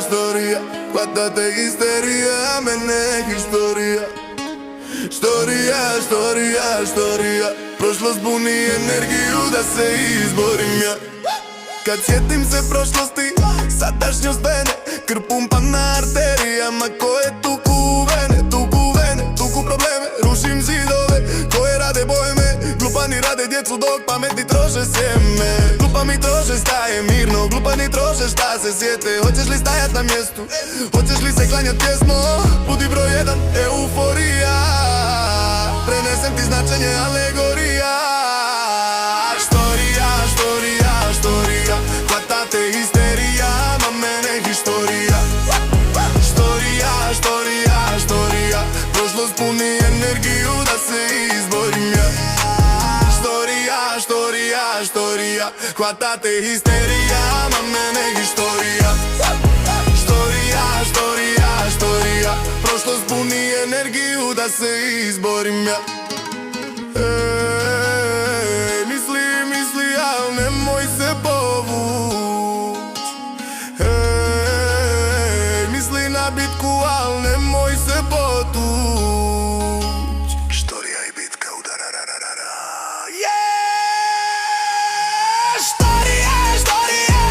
Storia, guardate isteria, me ne historia. Storia, prošlost buni energiju da se izborim ja. Kad sjetim se prošlosti, sadašnjost vene, krv pumpa na arterijama koje tuku vene, tuku probleme, rušim zidove koje rade bojme. Glupani rade djecu dok pametni troše sjeme. Glupa mi troše staje mirno, glupani troše šta se sjete. Hoćeš li stajat na mjestu, hoćeš li se klanjat pjesmo? Budi broj jedan, euforija, prenesem ti značenje alegorija. Storija, hvata te histerija, ma mene historija. Storija, prošlost puni energiju da se izborim ja. Storija, hvata te histerija, ma mene historija. Storija, prošlost puni energiju da se izborim ja. Misli, al nemoj se povuć. Misli na bitku, al nemoj se potuć. Storija i bitka udarararara.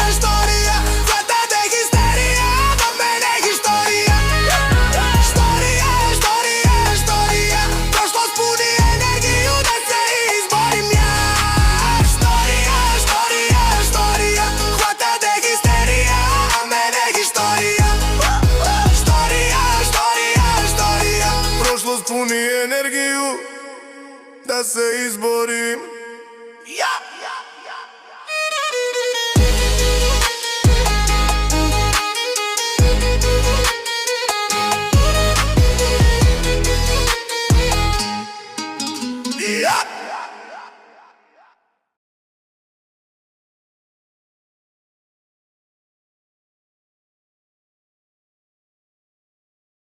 Storija, hvata te histerija, ma mene historija. Storija, prošlost puni energiju da se izborim ja. Storija, hvata te histerija, a mene historija. Storija, prošlost puni energiju da se izborim ja.